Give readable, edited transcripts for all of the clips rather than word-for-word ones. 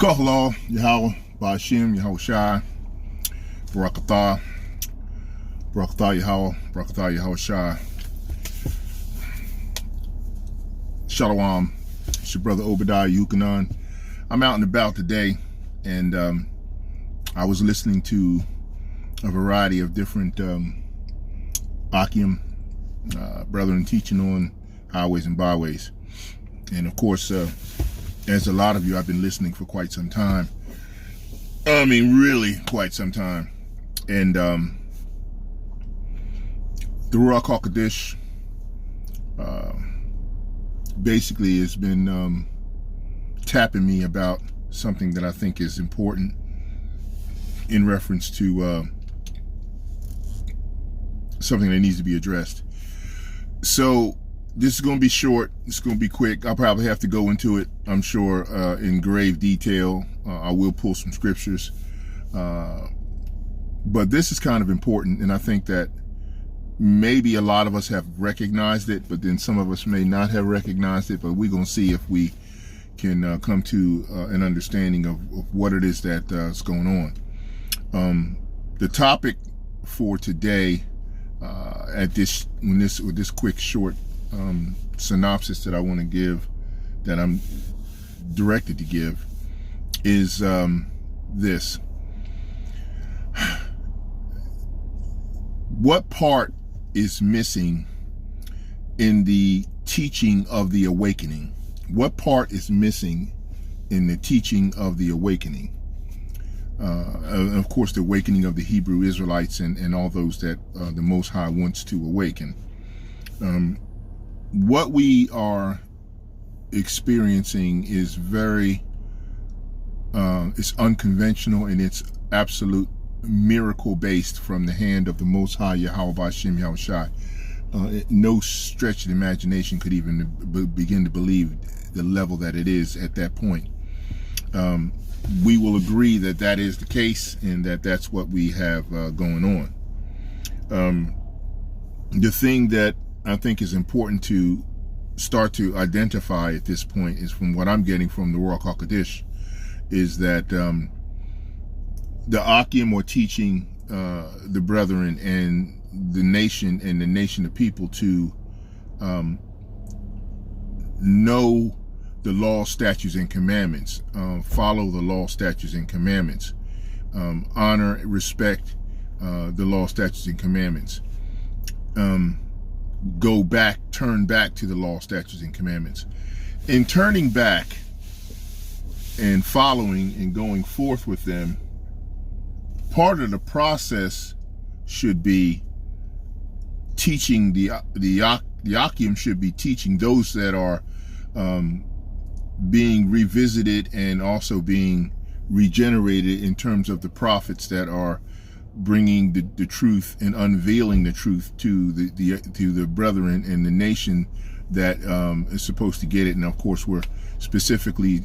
Kohala, Yahweh, Ba'ashim, Yahweh Shai, Barakatah, Yahweh, Barakatah, Yahweh Shai. Shalom, it's your brother Obadiah Yukanan. I'm out and about today, and I was listening to a variety of different Akim brethren teaching on highways and byways. And of course, as a lot of you, I've been listening for quite some time. I mean, really quite some time. And the Ruach HaKodesh basically has been tapping me about something that I think is important in reference to something that needs to be addressed. So this is going to be short. It's going to be quick. I'll probably have to go into it, I'm sure, in grave detail. I will pull some scriptures. But this is kind of important, and I think that maybe a lot of us have recognized it, but then some of us may not have recognized it. But we're going to see if we can come to an understanding of what it is that is going on. The topic for today, with this quick short synopsis that I want to give, that I'm directed to give, is this. What part is missing in the teaching of the awakening? What part is missing in the teaching of the awakening? Of course, the awakening of the Hebrew Israelites and all those that the Most High wants to awaken. What we are experiencing is it's unconventional, and it's absolute miracle based from the hand of the Most High, Yahweh Ba'ashim, Yahweh Shai. No stretch of the imagination could even begin to believe the level that it is at that point. We will agree that that is the case, and that that's what we have going on. The thing that I think is important to start to identify at this point is, from what I'm getting from the Ruach HaKodesh, is that the Akim are teaching the brethren and the nation of people to know the law, statutes, and commandments, follow the law, statutes, and commandments, honor, respect the law, statutes, and commandments, turn back to the law, statutes, and commandments. In turning back and following and going forth with them, part of the process should be teaching the Akim should be teaching those that are being revisited and also being regenerated in terms of the prophets that are bringing the truth and unveiling the truth to the brethren and the nation that is supposed to get it. And of course, we're specifically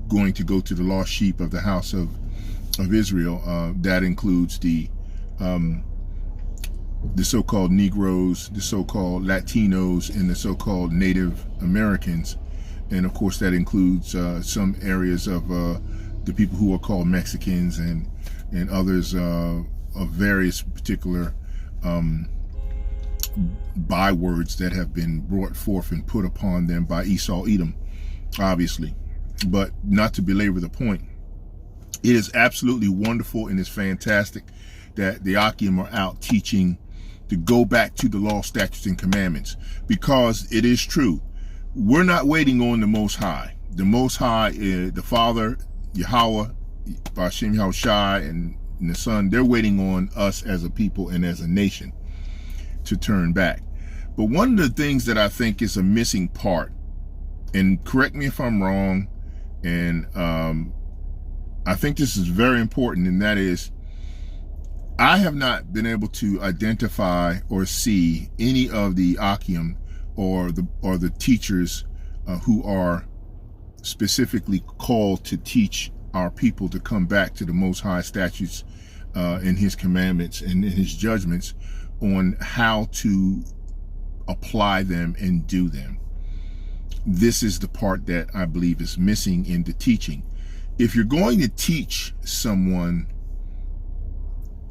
going to go to the lost sheep of the house of Israel. That includes the so-called Negroes, the so-called Latinos, and the so-called Native Americans. And of course, that includes some areas of the people who are called Mexicans and others of various particular bywords that have been brought forth and put upon them by Esau Edom, obviously. But not to belabor the point, it is absolutely wonderful and it's fantastic that the Akim are out teaching to go back to the law, statutes, and commandments, because it is true. We're not waiting on the Most High. The Most High, the Father, Yahweh, Ba'ashim, Yahweh Shai, and the Son, they're waiting on us as a people and as a nation to turn back. But one of the things that I think is a missing part, and correct me if I'm wrong, and I think this is very important, and that is, I have not been able to identify or see any of the Akim or the teachers who are specifically called to teach our people to come back to the Most High statutes and His commandments and His judgments on how to apply them and do them. This is the part that I believe is missing in the teaching. if you're going to teach someone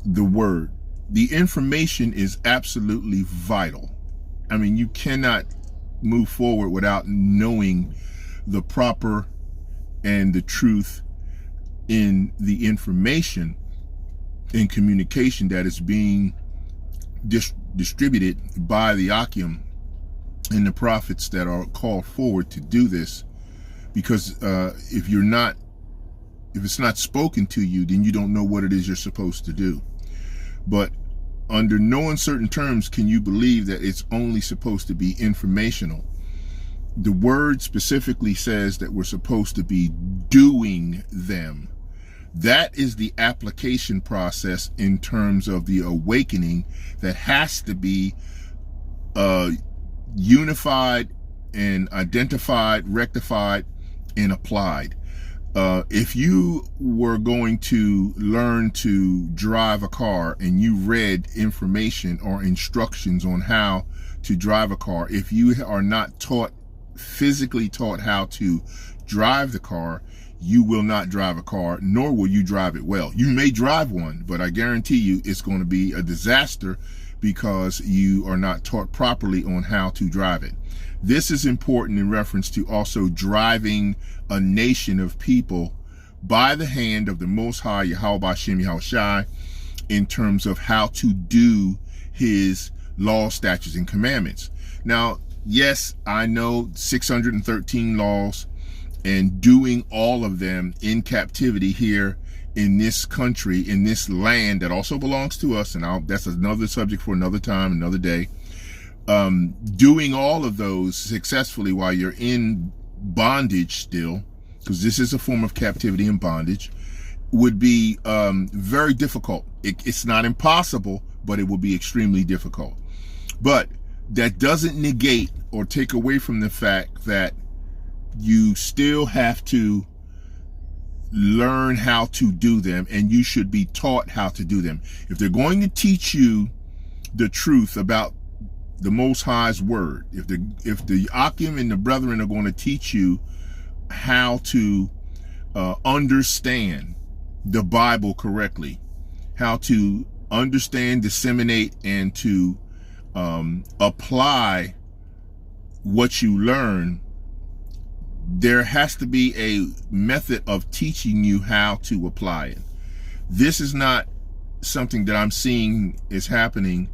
the word, the information is absolutely vital. I mean, you cannot move forward without knowing the proper and the truth in the information and communication that is being distributed by the Akim and the prophets that are called forward to do this. Because if it's not spoken to you, then you don't know what it is you're supposed to do. But under no uncertain terms can you believe that it's only supposed to be informational. The word specifically says that we're supposed to be doing them. That is the application process in terms of the awakening that has to be unified and identified, rectified, and applied. If you were going to learn to drive a car and you read information or instructions on how to drive a car, if you are not physically taught how to drive the car, you will not drive a car, nor will you drive it well. You may drive one, but I guarantee you it's going to be a disaster because you are not taught properly on how to drive it. This is important in reference to also driving a nation of people by the hand of the Most High, Yahweh B'Shem Yahushai, in terms of how to do his laws, statutes, and commandments. Now, yes, I know 613 laws, and doing all of them in captivity here in this country, in this land that also belongs to us, and that's another subject for another time, another day. Doing all of those successfully while you're in bondage still, because this is a form of captivity and bondage, would be very difficult. It's not impossible, but it will be extremely difficult. But that doesn't negate or take away from the fact that you still have to learn how to do them, and you should be taught how to do them. If they're going to teach you the truth about the Most High's word, if the Akim and the brethren are going to teach you how to understand the Bible correctly, how to understand, disseminate, and to apply what you learn, there has to be a method of teaching you how to apply it. This is not something that I'm seeing is happening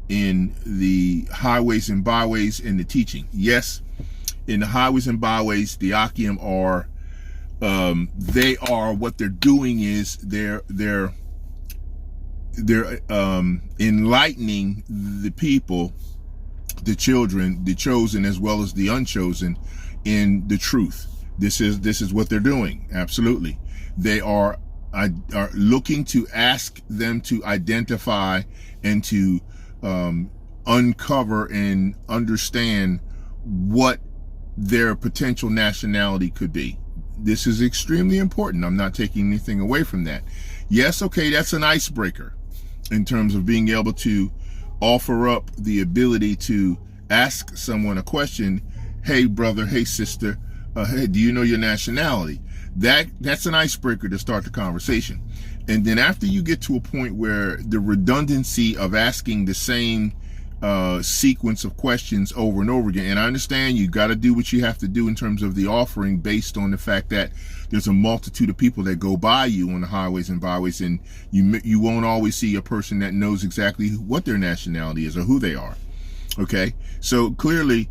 in the highways and byways in the teaching. Yes, in the highways and byways, the Akim are, what they're doing is they're enlightening the people, the children, the chosen as well as the unchosen, in the truth. This is what they're doing. Absolutely. They are looking to ask them to identify and to uncover and understand what their potential nationality could be. This is extremely important. I'm not taking anything away from that. Yes, okay, that's an icebreaker in terms of being able to offer up the ability to ask someone a question. Hey, brother, hey, sister, hey, do you know your nationality? That's an icebreaker to start the conversation. And then after you get to a point where the redundancy of asking the same sequence of questions over and over again, and I understand you got to do what you have to do in terms of the offering based on the fact that there's a multitude of people that go by you on the highways and byways, and you won't always see a person that knows exactly what their nationality is or who they are. Okay, so clearly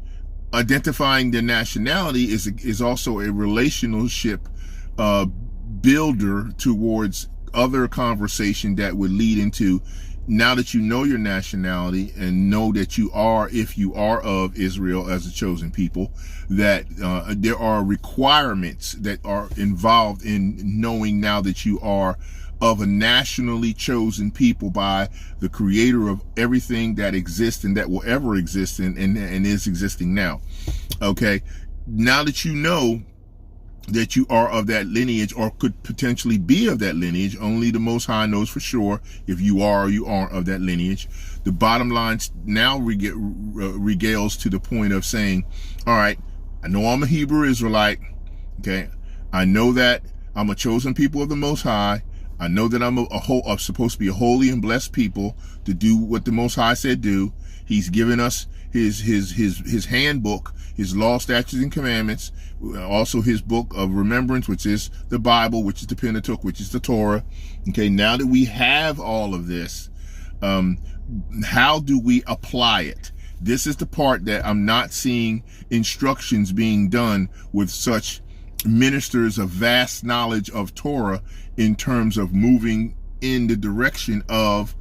identifying their nationality is also a relationship builder towards other conversation that would lead into, now that you know your nationality and know that you are, if you are of Israel as a chosen people, that there are requirements that are involved in knowing now that you are of a nationally chosen people by the creator of everything that exists and that will ever exist and is existing now. Okay, now that you know that you are of that lineage or could potentially be of that lineage, only the Most High knows for sure if you are or you aren't of that lineage. The bottom line now regales to the point of saying, all right, I know I'm a Hebrew Israelite. Okay, I know that I'm a chosen people of the Most High. I know that I'm supposed to be a holy and blessed people to do what the Most High said do. He's given us his handbook, his law, statutes, and commandments, also his book of remembrance, which is the Bible, which is the Pentateuch, which is the Torah. Okay, now that we have all of this, how do we apply it? This is the part that I'm not seeing instructions being done with such ministers of vast knowledge of Torah in terms of moving in the direction of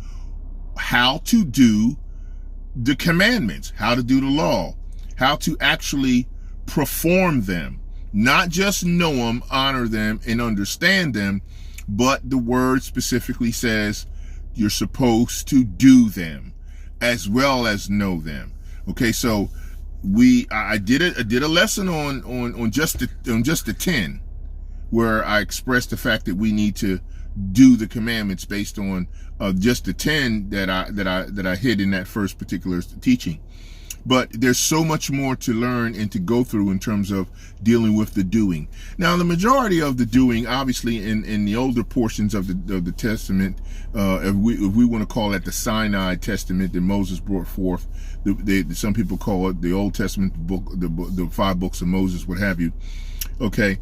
how to do the commandments, how to do the law, how to actually perform them, not just know them, honor them, and understand them, but the word specifically says you're supposed to do them as well as know them. Okay, so I did a lesson on just the 10, where I expressed the fact that we need to do the commandments based on just the 10 that I hit in that first particular teaching. But there's so much more to learn and to go through in terms of dealing with the doing. Now, the majority of the doing, obviously, in the older portions of the Testament, if we want to call it the Sinai Testament that Moses brought forth, some people call it the Old Testament book, the 5 books of Moses, what have you. Okay,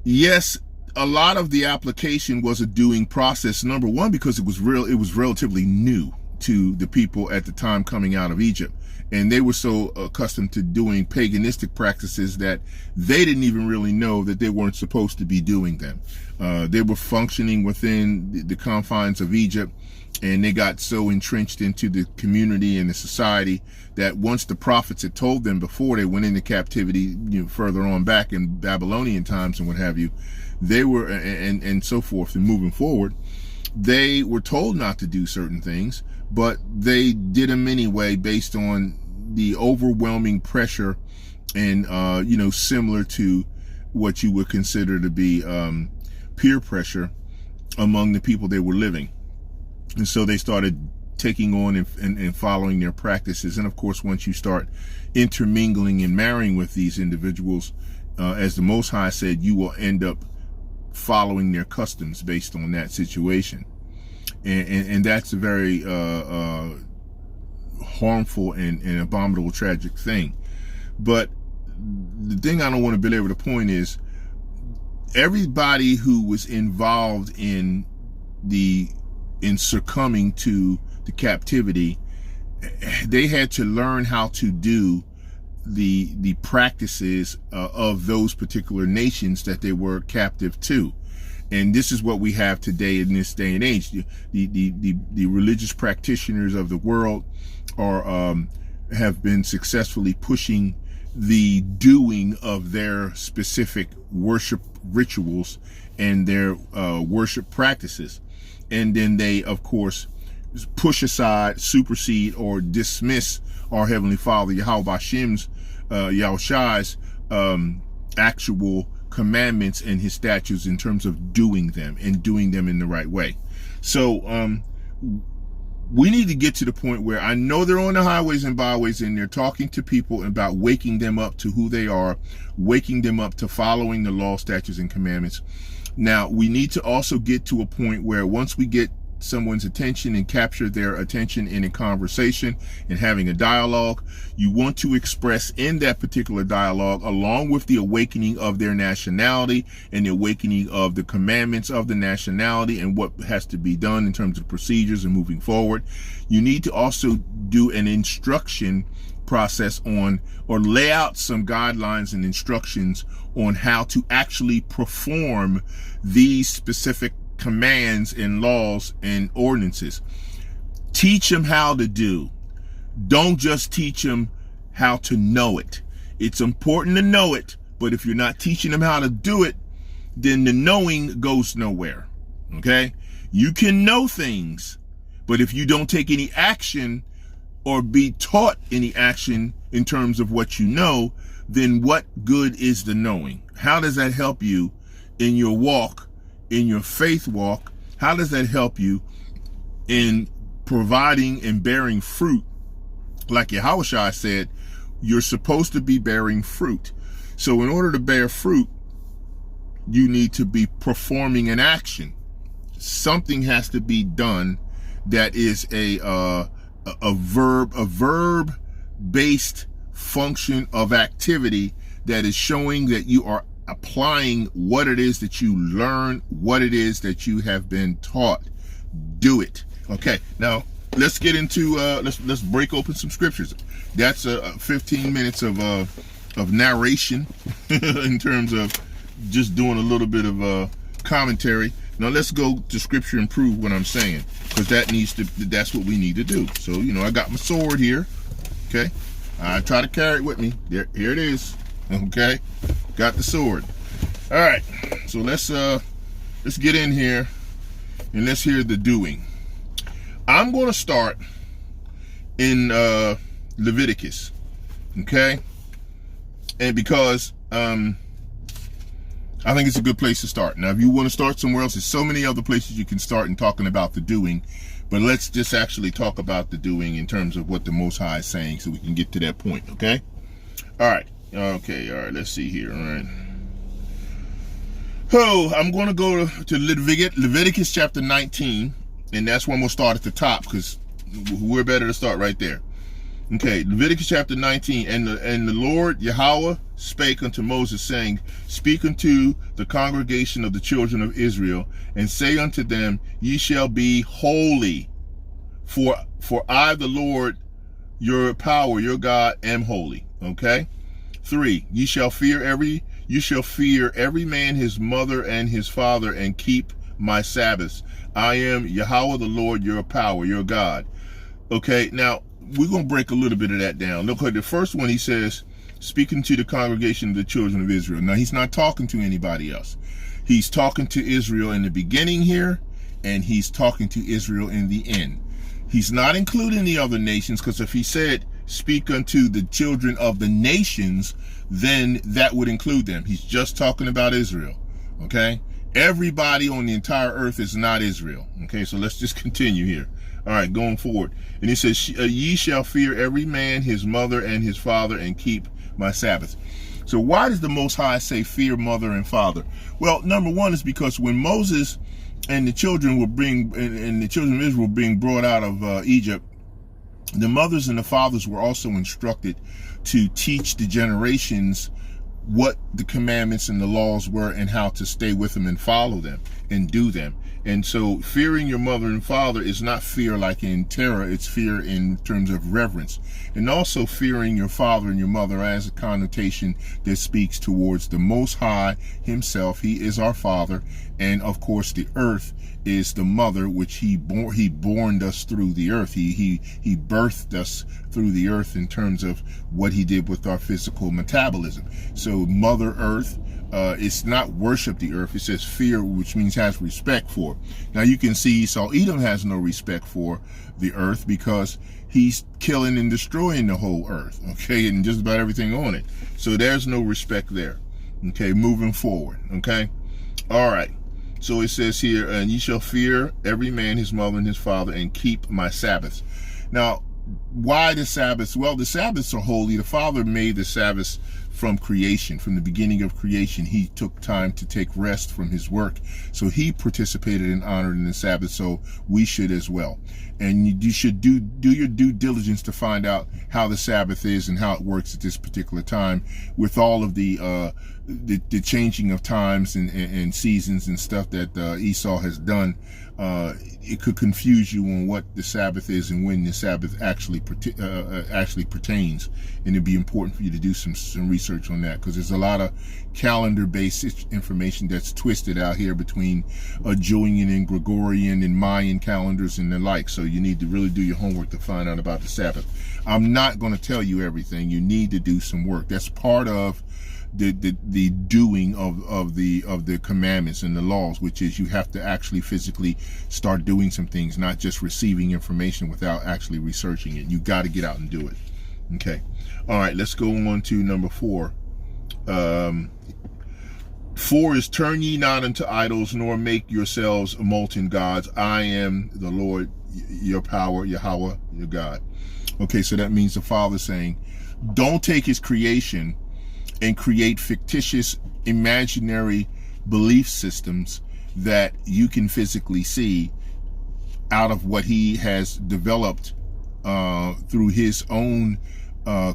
yes, a lot of the application was a doing process. Number one, because it was relatively new to the people at the time coming out of Egypt. And they were so accustomed to doing paganistic practices that they didn't even really know that they weren't supposed to be doing them. They were functioning within the confines of Egypt, and they got so entrenched into the community and the society that once the prophets had told them before they went into captivity, further on back in Babylonian times and what have you, they were, and so forth, and moving forward, they were told not to do certain things, but they did them anyway based on the overwhelming pressure and, similar to what you would consider to be peer pressure among the people they were living. And so they started taking on and following their practices. And of course, once you start intermingling and marrying with these individuals, as the Most High said, you will end up following their customs based on that situation. And that's a very harmful and abominable, tragic thing. But the thing I don't want to belabor the point is, everybody who was involved in succumbing to the captivity, they had to learn how to do the practices of those particular nations that they were captive to. And this is what we have today in this day and age. The religious practitioners of the world have been successfully pushing the doing of their specific worship rituals and their worship practices. And then they, of course, push aside, supersede, or dismiss our Heavenly Father, Yahweh Hashem's, Yahushai's actual commandments and his statutes in terms of doing them and doing them in the right way. So we need to get to the point where I know they're on the highways and byways and they're talking to people about waking them up to who they are, waking them up to following the law, statutes, and commandments. Now, we need to also get to a point where once we get someone's attention and capture their attention in a conversation and having a dialogue, you want to express in that particular dialogue, along with the awakening of their nationality and the awakening of the commandments of the nationality and what has to be done in terms of procedures and moving forward, you need to also do an instruction process on, or lay out some guidelines and instructions on how to actually perform these specific commands and laws and ordinances. Teach them how to do. Don't just teach them how to know it. It's important to know it, but if you're not teaching them how to do it, then the knowing goes nowhere. Okay? You can know things, but if you don't take any action or be taught any action in terms of what you know, then what good is the knowing? How does that help you in your walk, in your faith walk? How does that help you in providing and bearing fruit? Like Yahushua said, you're supposed to be bearing fruit. So in order to bear fruit, you need to be performing an action. Something has to be done that is a verb-based function of activity that is showing that you are applying what it is that you learn, what it is that you have been taught. Do it. Okay, now let's get into let's break open some scriptures. That's 15 minutes of narration in terms of just doing a little bit of commentary. Now let's go to scripture and prove what I'm saying, because that's what we need to do. So, you know, I got my sword here. Okay, I try to carry it with me. Here it is. Okay, got the sword. All right, so let's get in here and let's hear the doing. I'm going to start in Leviticus. Okay, and because I think it's a good place to start. Now, if you want to start somewhere else, there's so many other places you can start in talking about the doing, but let's just actually talk about the doing in terms of what the Most High is saying, so we can get to that point. Okay, all right. Okay, all right, let's see here. All right. Oh, I'm going to go to Leviticus chapter 19, and that's when we'll start at the top, because we're better to start right there. Okay, Leviticus chapter 19, and the Lord Yahweh spake unto Moses, saying, Speak unto the congregation of the children of Israel, and say unto them, Ye shall be holy, for I, the Lord, your power, your God, am holy. Okay. 3, you shall fear every man his mother and his father, and keep my Sabbaths. I am Yahweh the Lord, your power, your God. Okay, now we're going to break a little bit of that down. Look at the first one. He says, speaking to the congregation of the children of Israel. Now, he's not talking to anybody else. He's talking to Israel in the beginning here, and he's talking to Israel in the end. He's not including the other nations, because if he said, speak unto the children of the nations, then that would include them. He's just talking about Israel. Okay, everybody on the entire earth is not Israel. Okay, so let's just continue here. All right, going forward. And he says, ye shall fear every man his mother and his father, and keep my Sabbath. So why does the Most High say fear mother and father? Well, number one is because when Moses and the children and the children of Israel were being brought out of Egypt, the mothers and the fathers were also instructed to teach the generations what the commandments and the laws were, and how to stay with them and follow them and do them. And so fearing your mother and father is not fear like in terror, it's fear in terms of reverence. And also fearing your father and your mother has a connotation that speaks towards the Most High himself. He is our father, and of course the earth is the mother, which he born us through the earth. He birthed us through the earth in terms of what he did with our physical metabolism. So Mother Earth, it's not worship the earth. It says fear, which means has respect for. Now you can see Edom has no respect for the earth, because he's killing and destroying the whole earth, okay, and just about everything on it. So there's no respect there. Okay, moving forward. Okay, all right. So it says here, and ye shall fear every man his mother and his father, and keep my Sabbaths. Now, why the Sabbaths? Well, the Sabbaths are holy. The Father made the Sabbaths from creation, from the beginning of creation. He took time to take rest from his work. So he participated and honored in the Sabbath. So we should as well. And you should do your due diligence to find out how the Sabbath is and how it works at this particular time, with all of the changing of times and seasons and stuff that Esau has done. It could confuse you on what the Sabbath is and when the Sabbath actually pertains, and it'd be important for you to do some research on that, because there's a lot of calendar-based information that's twisted out here between Julian and Gregorian and Mayan calendars and the like. So you need to really do your homework to find out about the Sabbath. I'm not going to tell you everything. You need to do some work. That's part of the doing of the commandments and the laws, which is you have to actually physically start doing some things, not just receiving information without actually researching it. You got to get out and do it. Okay, all right, let's go on to number 4. 4 is, turn ye not unto idols, nor make yourselves molten gods. I am the Lord, your power, Yahweh, your God. Okay, so that means the Father saying, don't take his creation and create fictitious, imaginary belief systems that you can physically see out of what he has developed through his own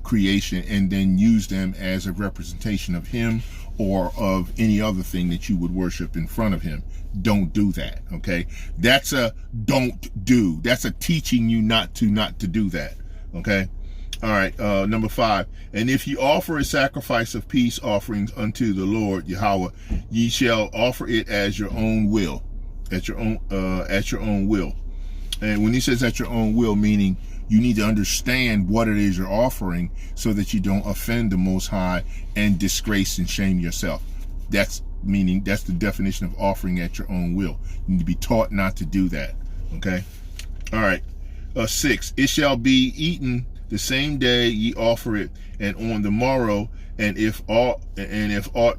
creation, and then use them as a representation of him or of any other thing that you would worship in front of him. Don't do that. Okay, that's a don't do. That's a teaching you not to do that. Okay. All right. Number 5. And if you offer a sacrifice of peace offerings unto the Lord Yahweh, ye shall offer it as your own will, at your own will. And when he says at your own will, meaning you need to understand what it is you're offering so that you don't offend the Most High and disgrace and shame yourself. That's the definition of offering at your own will. You need to be taught not to do that. Okay. All right. 6. It shall be eaten the same day ye offer it, and on the morrow, and if aught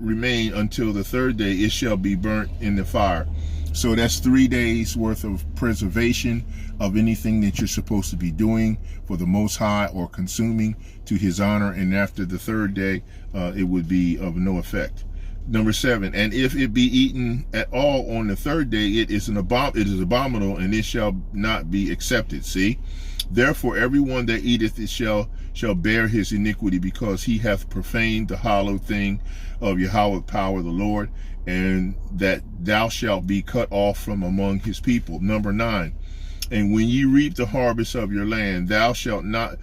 remain until the 3rd day, it shall be burnt in the fire. So that's 3 days worth of preservation of anything that you're supposed to be doing for the Most High or consuming to his honor, and after the 3rd day, it would be of no effect. Number 7, and if it be eaten at all on the 3rd day, it is abominable, and it shall not be accepted. See? Therefore everyone that eateth it shall bear his iniquity, because he hath profaned the hallowed thing of Yahweh power the Lord, and that thou shalt be cut off from among his people. Number 9, and when ye reap the harvest of your land, thou shalt not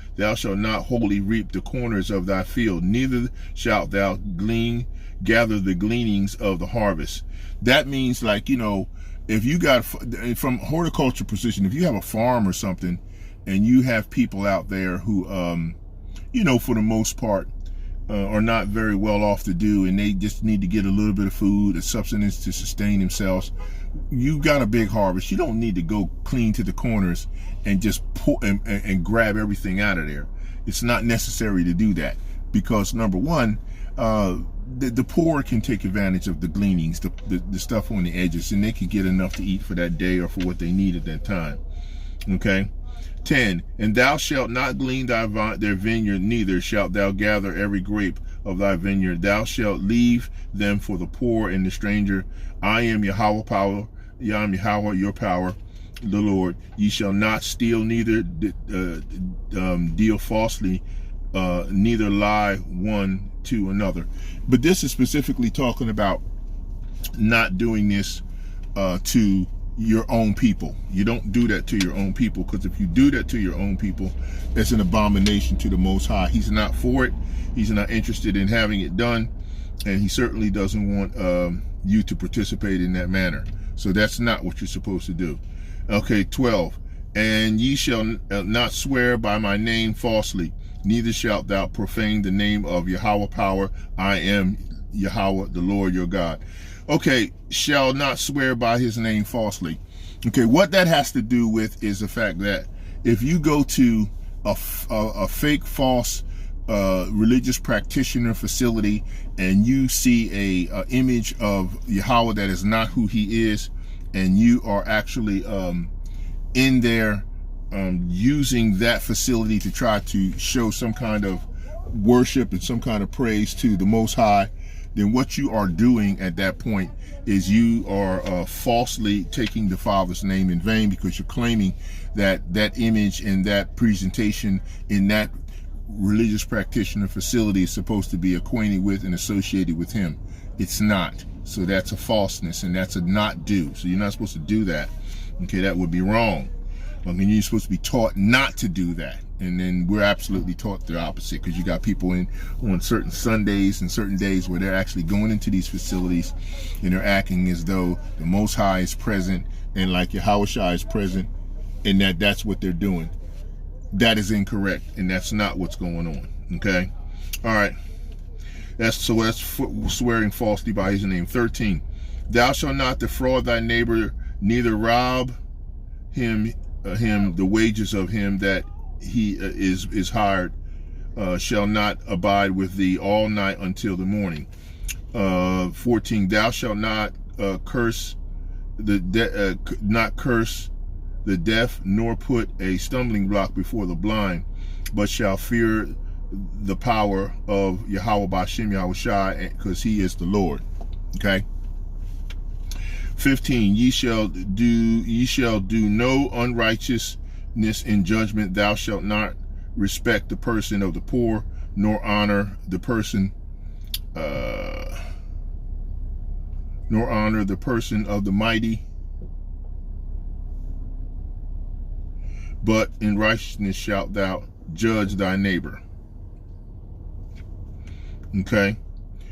wholly reap the corners of thy field, neither shalt thou gather the gleanings of the harvest. That means, like, if you got, from horticulture position, if you have a farm or something, and you have people out there who, for the most part, are not very well off to do, and they just need to get a little bit of food, a subsistence to sustain themselves. You got a big harvest. You don't need to go clean to the corners and just pull and grab everything out of there. It's not necessary to do that, because number one, the poor can take advantage of the gleanings, the stuff on the edges, and they can get enough to eat for that day or for what they need at that time. Okay. 10, and thou shalt not glean their vineyard, neither shalt thou gather every grape of thy vineyard. Thou shalt leave them for the poor and the stranger. I am Yahweh power, I am Yahweh your power, the Lord. Ye shall not steal, neither deal falsely, neither lie one to another. But this is specifically talking about not doing this to your own people. You don't do that to your own people, because if you do that to your own people, it's an abomination to the Most High. He's not for it. He's not interested in having it done, and he certainly doesn't want you to participate in that manner. So that's not what you're supposed to do. Okay, 12, and ye shall not swear by my name falsely, neither shalt thou profane the name of Yahweh power. I am Yahweh the Lord your God. Okay, shall not swear by his name falsely. Okay, what that has to do with is the fact that if you go to a fake, false religious practitioner facility and you see a image of Yahweh that is not who he is, and you are actually in there using that facility to try to show some kind of worship and some kind of praise to the Most High, then what you are doing at that point is you are falsely taking the Father's name in vain, because you're claiming that that image and that presentation in that religious practitioner facility is supposed to be acquainted with and associated with him. It's not. So that's a falseness, and that's a not do. So you're not supposed to do that. Okay, that would be wrong. I mean, you're supposed to be taught not to do that. And then we're absolutely taught the opposite, because you got people on certain Sundays and certain days where they're actually going into these facilities and they're acting as though the Most High is present and like Yahweh Shai is present, and that's what they're doing. That is incorrect, and that's not what's going on. Okay? All right. That's swearing falsely by his name. 13, thou shalt not defraud thy neighbor, neither rob him the wages of him that he is hired, shall not abide with thee all night until the morning. 14, thou shalt not curse the deaf, nor put a stumbling block before the blind, but shall fear the power of Yahweh Bashem Yahweh Shai, because he is the Lord. Okay. 15, ye shall do no unrighteousness in judgment. Thou shalt not respect the person of the poor, nor honor the person of the mighty, but in righteousness shalt thou judge thy neighbor. Okay,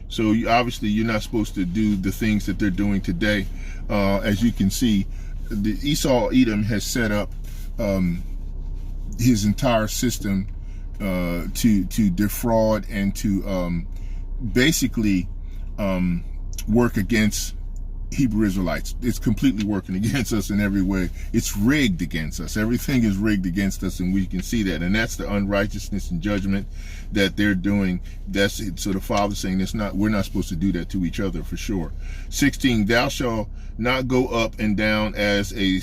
so obviously you're not supposed to do the things that they're doing today. As you can see, the Esau Edom has set up his entire system to defraud and to basically work against Hebrew Israelites. It's completely working against us in every way. It's rigged against us. Everything is rigged against us, and we can see that. And that's the unrighteousness and judgment that they're doing. That's it. So the Father's saying we're not supposed to do that to each other, for sure. 16, thou shalt not go up and down as a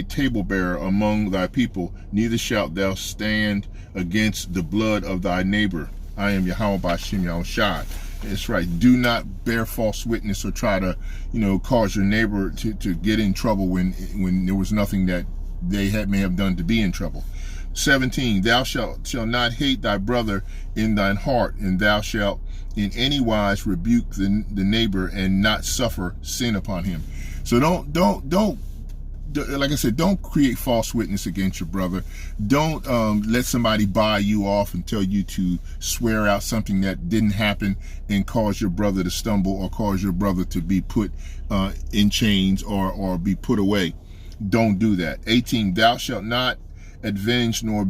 table bearer among thy people, neither shalt thou stand against the blood of thy neighbor. I am Yahweh B'Shem Yahushai. That's right. Do not bear false witness or try to, cause your neighbor to get in trouble when there was nothing that they may have done to be in trouble. 17, thou shalt not hate thy brother in thine heart, and thou shalt in any wise rebuke the neighbor and not suffer sin upon him. So don't, like I said, don't create false witness against your brother. Don't let somebody buy you off and tell you to swear out something that didn't happen and cause your brother to stumble or cause your brother to be put in chains or be put away. Don't do that. 18, thou shalt not avenge nor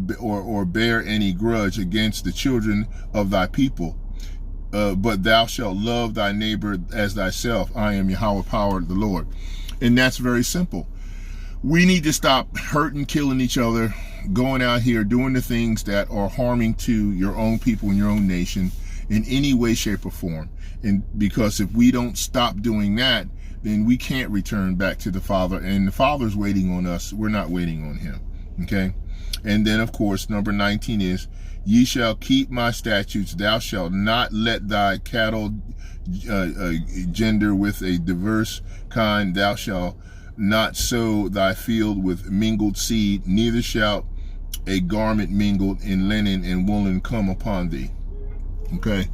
bear any grudge against the children of thy people, but thou shalt love thy neighbor as thyself. I am Yahweh Power, the Lord. And that's very simple. We need to stop hurting, killing each other, going out here doing the things that are harming to your own people and your own nation in any way, shape, or form. And because if we don't stop doing that, then we can't return back to the Father. And the Father's waiting on us. We're not waiting on him. Okay? And then, of course, number 19 is, ye shall keep my statutes. Thou shalt not let thy cattle gender with a diverse kind. Thou shalt not sow thy field with mingled seed, neither shall a garment mingled in linen and woolen come upon thee. Okay,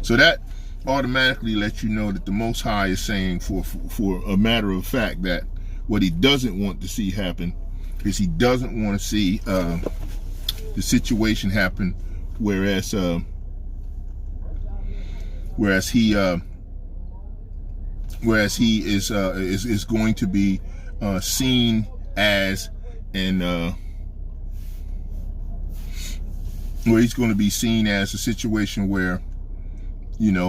so that automatically lets you know that the Most High is saying, for a matter of fact, that what he doesn't want to see happen is he doesn't want to see the situation happen whereas he is going to be seen as where he's going to be seen as a situation where you're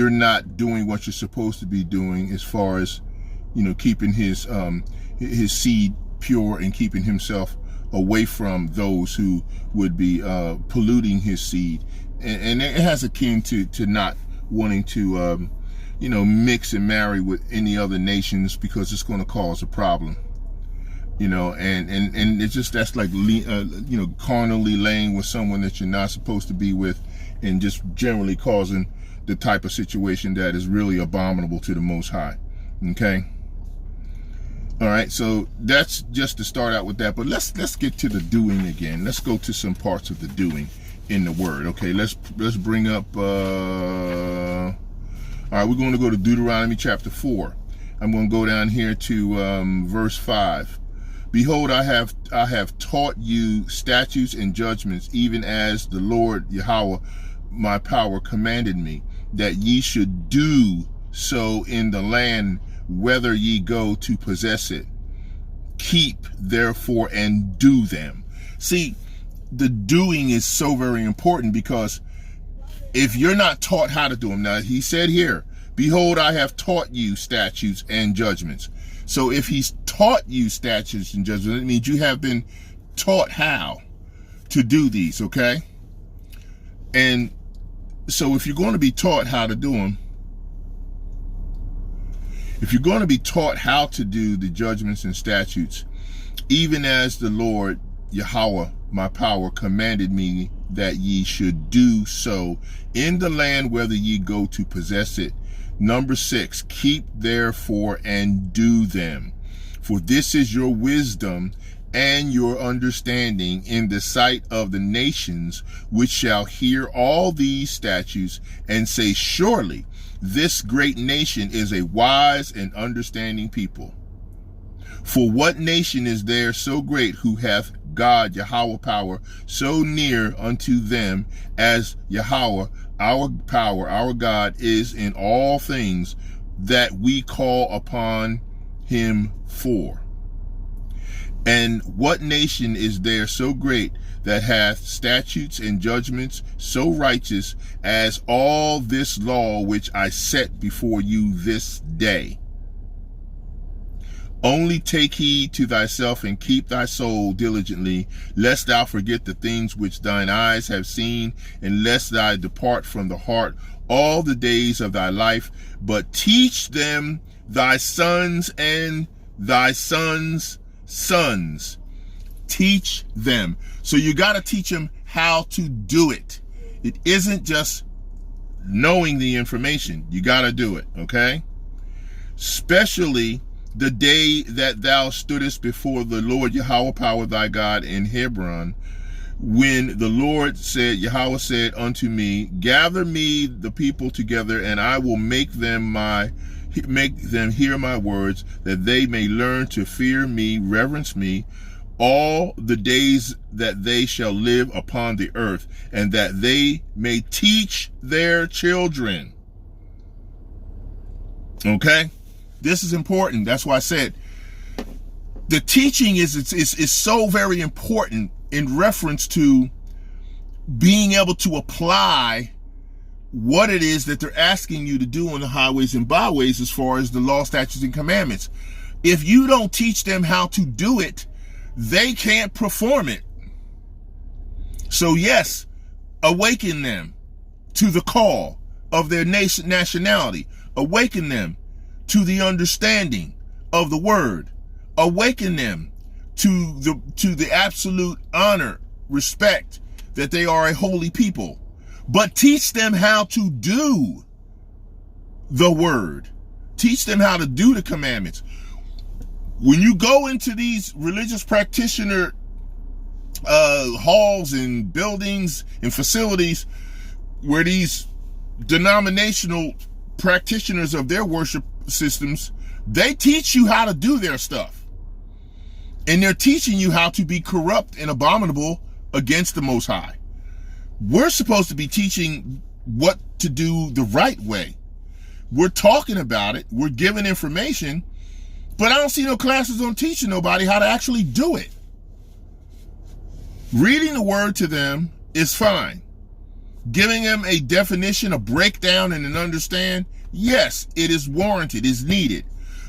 not doing what you're supposed to be doing as far as keeping his seed pure and keeping himself away from those who would be polluting his seed, and it has akin to not wanting to mix and marry with any other nations, because it's going to cause a problem, and it's just, that's like carnally laying with someone that you're not supposed to be with, and just generally causing the type of situation that is really abominable to the Most High. Okay, all right, so that's just to start out with that, but let's get to the doing again. Let's go to some parts of the doing in the word. Okay, let's bring up all right, we're going to go to Deuteronomy chapter 4. I'm going to go down here to verse 5. Behold, I have taught you statutes and judgments, even as the Lord Yahweh my power commanded me, that ye should do so in the land whether ye go to possess it. Keep therefore and do them. See, the doing is so very important, because if you're not taught how to do them, now he said here, behold, I have taught you statutes and judgments. So if he's taught you statutes and judgments, it means you have been taught how to do these, okay? And so if you're going to be taught how to do them, if you're going to be taught how to do the judgments and statutes, even as the Lord Yahweh, my power, commanded me that ye should do so in the land whether ye go to possess it. Number 6, keep therefore and do them. For this is your wisdom and your understanding in the sight of the nations, which shall hear all these statutes and say, surely this great nation is a wise and understanding people. For what nation is there so great who hath God, Yahweh power, so near unto them as Yahweh, our power, our God, is in all things that we call upon him for? And what nation is there so great that hath statutes and judgments so righteous as all this law which I set before you this day? Only take heed to thyself and keep thy soul diligently, lest thou forget the things which thine eyes have seen, and lest thou depart from the heart all the days of thy life, but teach them thy sons and thy sons' sons. Teach them. So you got to teach them how to do it. It isn't just knowing the information. You got to do it, okay? Especially the day that thou stoodest before the Lord Yahweh power thy God in Hebron, when the Lord said, Yahweh said unto me, gather me the people together, and I will make them hear my words, that they may learn to fear me, reverence me, all the days that they shall live upon the earth, and that they may teach their children. Okay? This is important. That's why I said the teaching is so very important in reference to being able to apply what it is that they're asking you to do on the highways and byways as far as the law, statutes, and commandments. If you don't teach them how to do it, they can't perform it. So yes, awaken them to the call of their nationality. Awaken them to the understanding of the word. Awaken them to the absolute honor, respect that they are a holy people. But teach them how to do the word. Teach them how to do the commandments. When you go into these religious practitioner halls and buildings and facilities where these denominational practitioners of their worship systems, they teach you how to do their stuff. And they're teaching you how to be corrupt and abominable against the Most High. We're supposed to be teaching what to do the right way. We're talking about it. We're giving information, but I don't see no classes on teaching nobody how to actually do it. Reading the word to them is fine. Giving them a definition, a breakdown, and an understand, yes, it is warranted, is needed.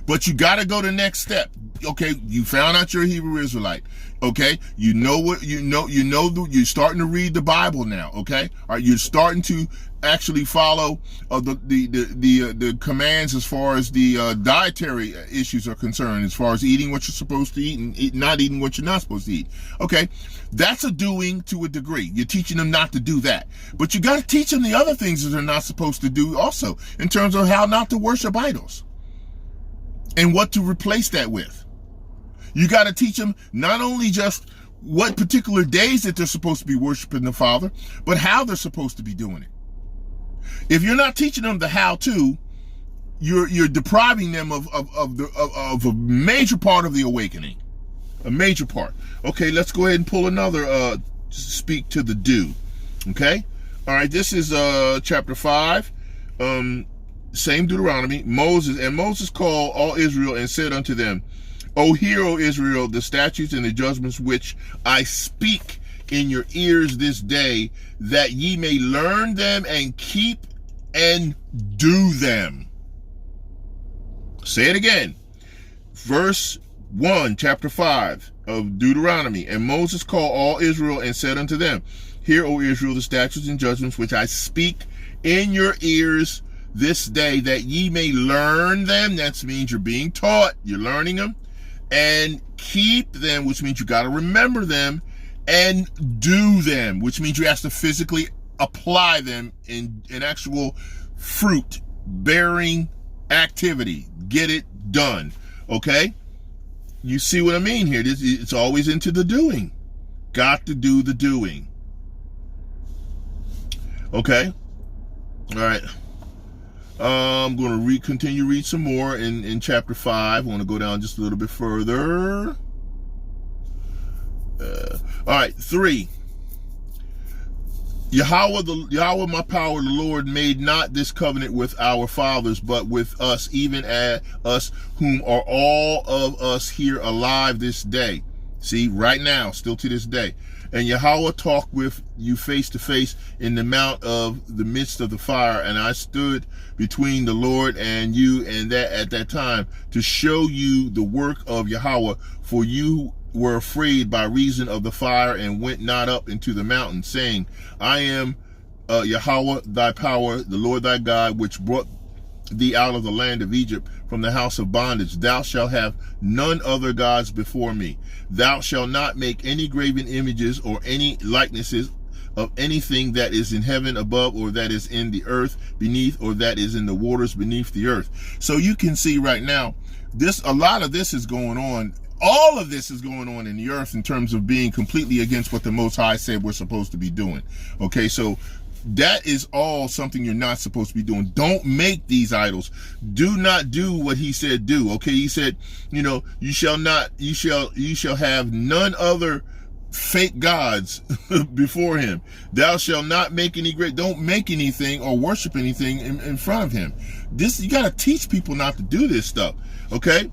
But you got to go the next step. Okay, you found out you're a Hebrew Israelite. Okay, you know what you're starting to read the Bible now. Okay, all right, you're starting to actually follow the commands as far as the dietary issues are concerned, as far as eating what you're supposed to eat and not eating what you're not supposed to eat. Okay, that's a doing to a degree. You're teaching them not to do that, but you got to teach them the other things that they're not supposed to do also, in terms of how not to worship idols and what to replace that with. You got to teach them not only just what particular days that they're supposed to be worshiping the Father, but how they're supposed to be doing it. If you're not teaching them the how-to, you're depriving them of a major part of the awakening, a major part. Okay, let's go ahead and pull another speak to the do. Okay, all right. This is chapter 5, same Deuteronomy. Moses called all Israel and said unto them, O hear, O Israel, the statutes and the judgments which I speak in your ears this day, that ye may learn them and keep and do them. Say it again. Verse 1, chapter 5 of Deuteronomy. And Moses called all Israel and said unto them, Hear, O Israel, the statutes and judgments which I speak in your ears this day, that ye may learn them. That means you're being taught. You're learning them. And keep them, which means you got to remember them, and do them, which means you have to physically apply them in actual fruit bearing activity. Get it done. Okay? You see what I mean here? It's always into the doing. Got to do the doing. Okay? All right. I'm going to continue read some more in chapter 5. I want to go down just a little bit further. All right, 3. Yahweh my power, the Lord, made not this covenant with our fathers, but with us, even as us whom are all of us here alive this day. See, right now, still to this day. And Yahweh talked with you face to face in the mount of the midst of the fire, and I stood between the Lord and you, and that at that time to show you the work of Yahweh, for you were afraid by reason of the fire, and went not up into the mountain, saying, I am Yahweh thy power, the Lord thy God, which brought thee out of the land of Egypt, from the house of bondage. Thou shalt have none other gods before me. Thou shalt not make any graven images or any likenesses of anything that is in heaven above, or that is in the earth beneath, or that is in the waters beneath the earth. So you can see right now, a lot of this is going on. All of this is going on in the earth in terms of being completely against what the Most High said we're supposed to be doing. Okay, so that is all something you're not supposed to be doing. Don't make these idols. Do not do what he said do. Okay, he said, you shall have none other fake gods before him. Thou shalt not make don't make anything or worship anything in front of him. You got to teach people not to do this stuff. Okay?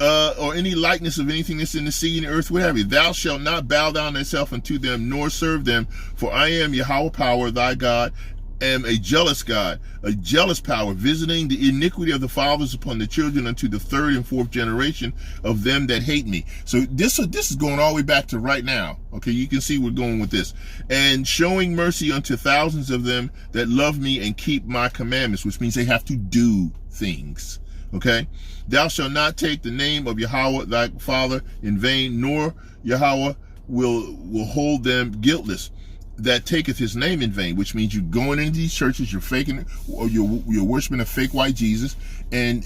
Or any likeness of anything that's in the sea and the earth, whatever. Thou shalt not bow down thyself unto them, nor serve them, for I am Yahweh power, thy God, am a jealous God, a jealous power, visiting the iniquity of the fathers upon the children unto the 3rd and 4th generation of them that hate me. So this is going all the way back to right now. Okay, you can see we're going with this. And showing mercy unto thousands of them that love me and keep my commandments, which means they have to do things. Okay, thou shalt not take the name of Yahweh thy father in vain, nor Yahweh will hold them guiltless that taketh his name in vain, which means you're going into these churches, you're faking it, or you're worshiping a fake white Jesus, and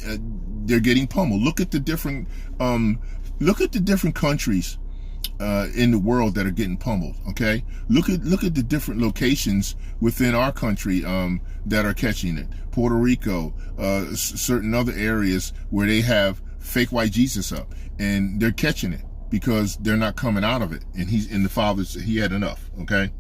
they're getting pummeled. Look at the different countries in the world that are getting pummeled. Okay, look at the different locations within our country that are catching it. Puerto Rico, certain other areas where they have fake white Jesus up, and they're catching it because they're not coming out of it. And the Father's, he had enough. Okay.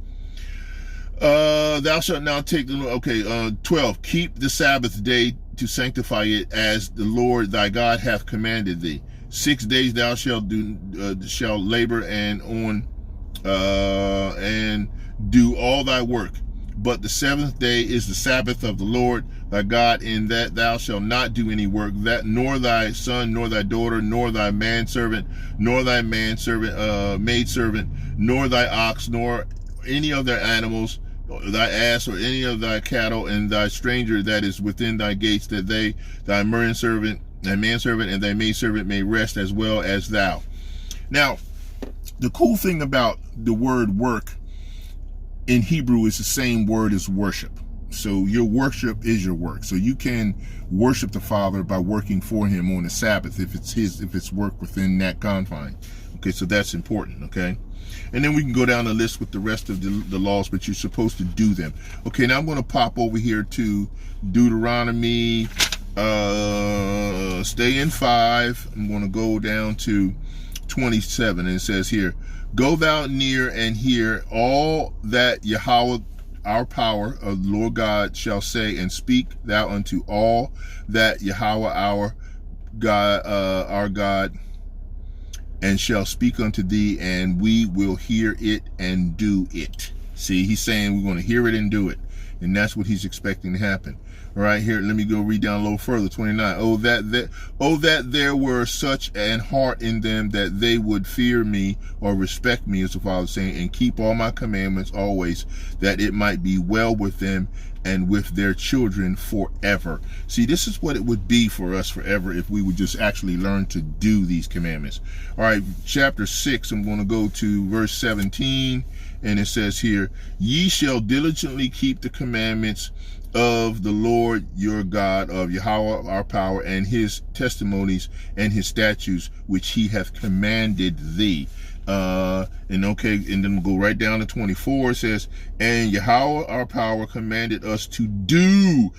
Thou shalt now take the 12. Keep the Sabbath day to sanctify it, as the Lord thy God hath commanded thee. 6 days thou shalt labor and do all thy work. But the 7th day is the Sabbath of the Lord thy God, in that thou shalt not do any work, that nor thy son, nor thy daughter, nor thy manservant, nor thy maidservant, nor thy ox, nor any of their animals, thy ass, or any of thy cattle, and thy stranger that is within thy gates, that thy manservant, and thy maidservant may rest as well as thou. Now, the cool thing about the word work in Hebrew is the same word as worship. So your worship is your work. So you can worship the Father by working for him on the Sabbath if it's work within that confine. Okay, so that's important. Okay, and then we can go down the list with the rest of the laws, but you're supposed to do them. Okay, now I'm going to pop over here to Deuteronomy. Stay in 5. I'm going to go down to 27, and it says here, go thou near and hear all that Yahweh our power of the Lord God shall say, and speak thou unto all that Yahweh our God and shall speak unto thee, and we will hear it and do it. See, he's saying we're going to hear it and do it, and that's what he's expecting to happen. All right, here, let me go read down a little further. 29. Oh that there were such an heart in them, that they would fear me or respect me, as the Father is saying, and keep all my commandments always, that it might be well with them and with their children forever. See, this is what it would be for us forever if we would just actually learn to do these commandments. All right, chapter 6, I'm going to go to verse 17, and it says here, ye shall diligently keep the commandments of the Lord your God, of Yahweh our power, and his testimonies and his statutes, which he hath commanded thee. And then we'll go right down to 24. It says, and Yahweh our power commanded us to do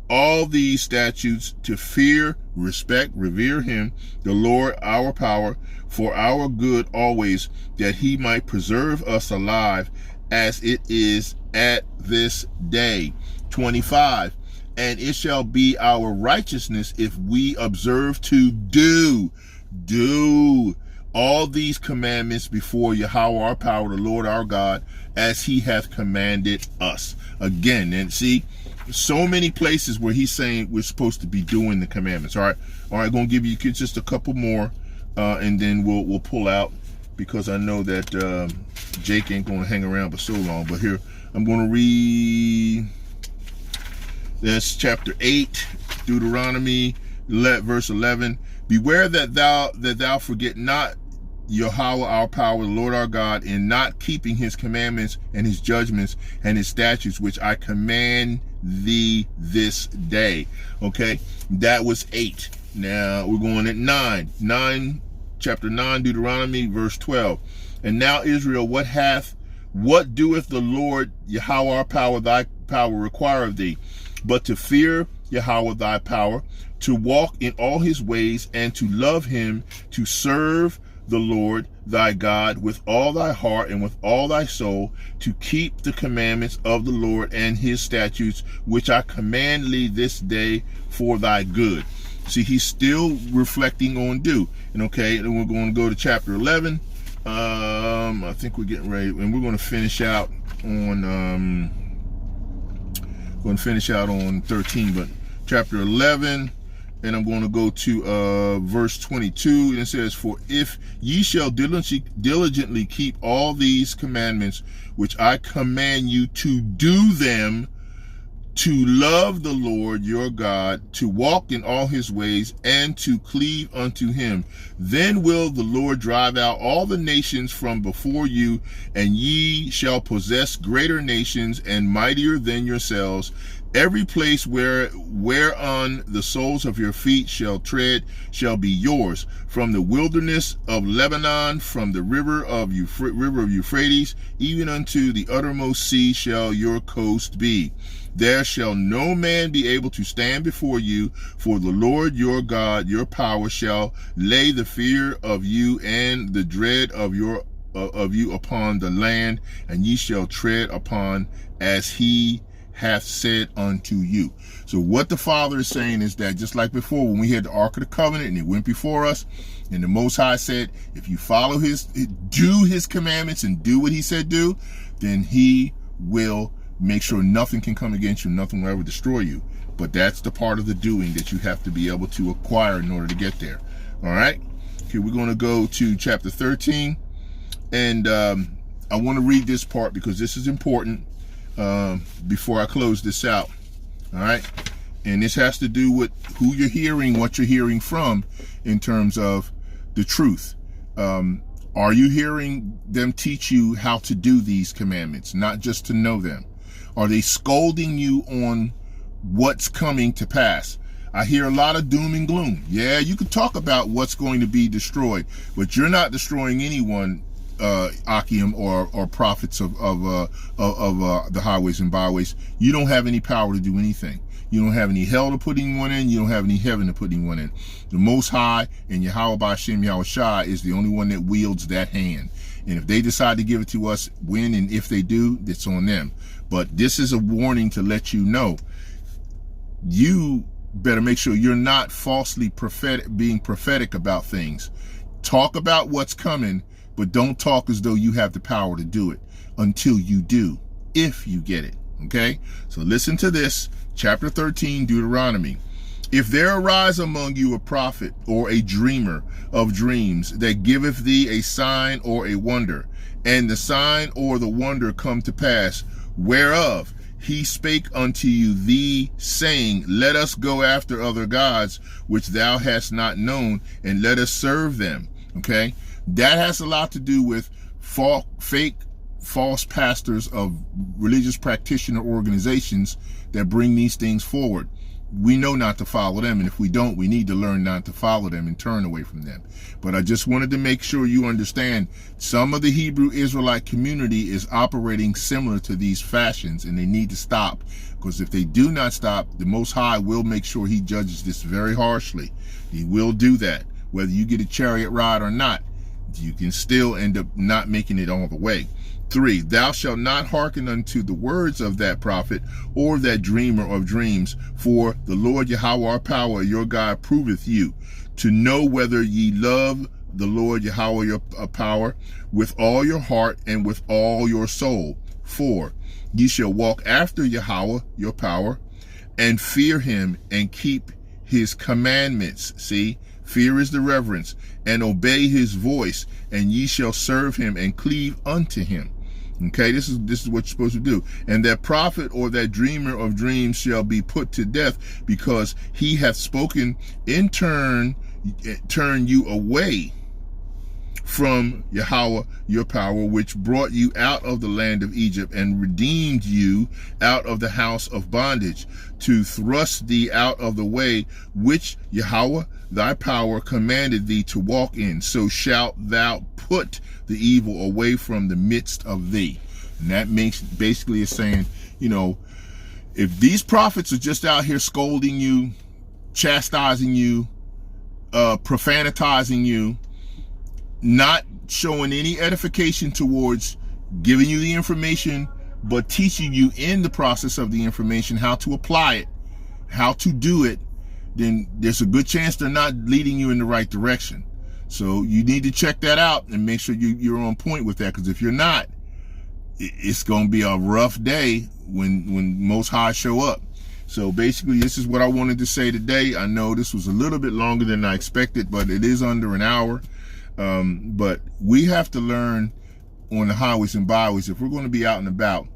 all these statutes, to fear, respect, revere him, the Lord our power, for our good always, that he might preserve us alive as it is at this day. 25. And it shall be our righteousness if we observe to do all these commandments before Yahweh our power, the Lord our God, as he hath commanded us. Again, and see, so many places where he's saying we're supposed to be doing the commandments. All right, going to give you just a couple more, and then we'll pull out, because I know that Jake ain't going to hang around for so long. But here, I'm going to read, that's chapter 8, Deuteronomy, verse 11. Beware that thou forget not Yahweh our power, the Lord our God, in not keeping his commandments and his judgments and his statutes, which I command thee this day. Okay, that was 8. Now we're going at 9. Chapter 9, Deuteronomy, verse 12. And now, Israel, what doeth the Lord Yahweh our power, thy power, require of thee, but to fear Yahweh thy power, to walk in all his ways, and to love him, to serve the Lord thy God with all thy heart and with all thy soul, to keep the commandments of the Lord and his statutes, which I command thee this day for thy good. See, he's still reflecting on do. And okay, and we're going to go to chapter 11. I think we're getting ready, and we're going to finish out on 13, but chapter 11. And I'm going to go to verse 22, and it says, for if ye shall diligently keep all these commandments, which I command you to do them, to love the Lord your God, to walk in all his ways, and to cleave unto him, then will the Lord drive out all the nations from before you, and ye shall possess greater nations and mightier than yourselves. Every place whereon the soles of your feet shall tread shall be yours. From the wilderness of Lebanon, from the river of Euphrates, even unto the uttermost sea shall your coast be. There shall no man be able to stand before you, for the Lord your God, your power, shall lay the fear of you and the dread of you upon the land, and ye shall tread upon as he hath said unto you. So what the Father is saying is that, just like before, when we had the Ark of the Covenant and it went before us, and the Most High said, if you follow do his commandments and do what he said do, then he will make sure nothing can come against you, nothing will ever destroy you. But that's the part of the doing that you have to be able to acquire in order to get there. All right? Okay, we're going to go to chapter 13, and I want to read this part because this is important before I close this out. All right, and this has to do with who you're hearing, what you're hearing from, in terms of the truth. Are you hearing them teach you how to do these commandments, not just to know them? Are they scolding you on what's coming to pass? I hear a lot of doom and gloom. Yeah, you can talk about what's going to be destroyed, but you're not destroying anyone, Akim or prophets of the highways and byways. You don't have any power to do anything. You don't have any hell to put anyone in. You don't have any heaven to put anyone in. The Most High and Yahweh B'Shem Yahweh Shai is the only one that wields that hand. And if they decide to give it to us, when and if they do, it's on them. But this is a warning to let you know, you better make sure you're not falsely being prophetic about things. Talk about what's coming, but don't talk as though you have the power to do it until you do, if you get it. Okay? So listen to this. Chapter 13, Deuteronomy. If there arise among you a prophet or a dreamer of dreams that giveth thee a sign or a wonder, and the sign or the wonder come to pass, whereof he spake unto you thee, saying, let us go after other gods, which thou hast not known, and let us serve them. Okay? That has a lot to do with fake, false pastors of religious practitioner organizations that bring these things forward. We know not to follow them, and if we don't, we need to learn not to follow them and turn away from them. But I just wanted to make sure you understand some of the Hebrew Israelite community is operating similar to these fashions, and they need to stop, because if they do not stop, the Most High will make sure he judges this very harshly. He will do that. Whether you get a chariot ride or not, you can still end up not making it all the way. 3, thou shalt not hearken unto the words of that prophet or that dreamer of dreams, for the Lord Yahweh our power, your God, proveth you, to know whether ye love the Lord Yahweh your power with all your heart and with all your soul. 4, ye shall walk after Yahweh your power, and fear him, and keep his commandments. See, fear is the reverence, and obey his voice, and ye shall serve him and cleave unto him. Okay, this is what you're supposed to do. And that prophet or that dreamer of dreams shall be put to death, because he hath spoken in turn you away from Yahweh your power, which brought you out of the land of Egypt, and redeemed you out of the house of bondage, to thrust thee out of the way which Yahweh thy power commanded thee to walk in. So shalt thou put the evil away from the midst of thee. And that basically is saying, you know, if these prophets are just out here scolding you, chastising you, profanitizing you, not showing any edification towards giving you the information, but teaching you in the process of the information how to apply it, how to do it, then there's a good chance they're not leading you in the right direction. So you need to check that out and make sure you're on point with that, because if you're not, it's going to be a rough day when Most High show up. So basically, this is what I wanted to say today. I know this was a little bit longer than I expected, but it is under an hour. But we have to learn on the highways and byways, if we're going to be out and about,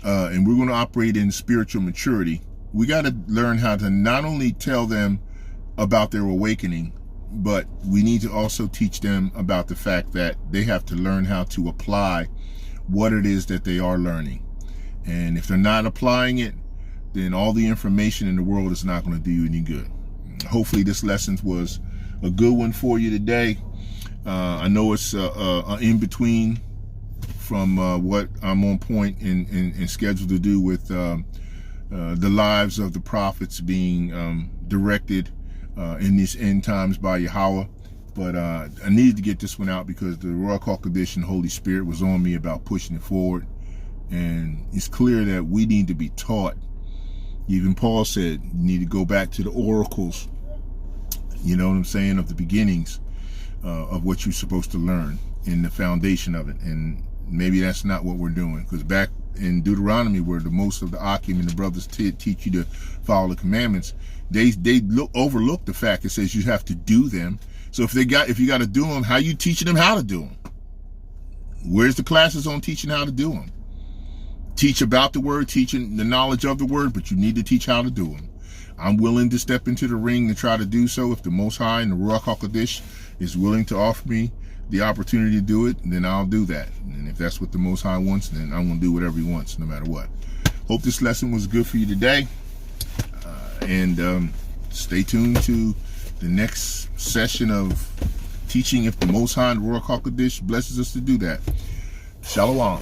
and we're going to operate in spiritual maturity, we got to learn how to not only tell them about their awakening, but we need to also teach them about the fact that they have to learn how to apply what it is that they are learning. And if they're not applying it, then all the information in the world is not going to do you any good. Hopefully this lesson was a good one for you today. I know it's in between from what I'm on point and scheduled to do with the lives of the prophets being directed in these end times by Yahweh. But I needed to get this one out because the Ruach HaKodesh and Holy Spirit was on me about pushing it forward. And it's clear that we need to be taught. Even Paul said you need to go back to the oracles, you know what I'm saying, of the beginnings of what you're supposed to learn in the foundation of it. And maybe that's not what we're doing, because back in Deuteronomy, where the most of the Akim and the brothers teach you to follow the commandments, they overlook the fact it says you have to do them. So if you got to do them, how you teaching them how to do them? Where's the classes on teaching how to do them? Teach about the word, teaching the knowledge of the word, but you need to teach how to do them. I'm willing to step into the ring and try to do so. If the Most High and the Ruach HaKodesh is willing to offer me the opportunity to do it, then I'll do that. And if that's what the Most High wants, then I'm going to do whatever he wants, no matter what. Hope this lesson was good for you today. And stay tuned to the next session of teaching if the Most High and Ruach HaKodesh blesses us to do that. Shalom.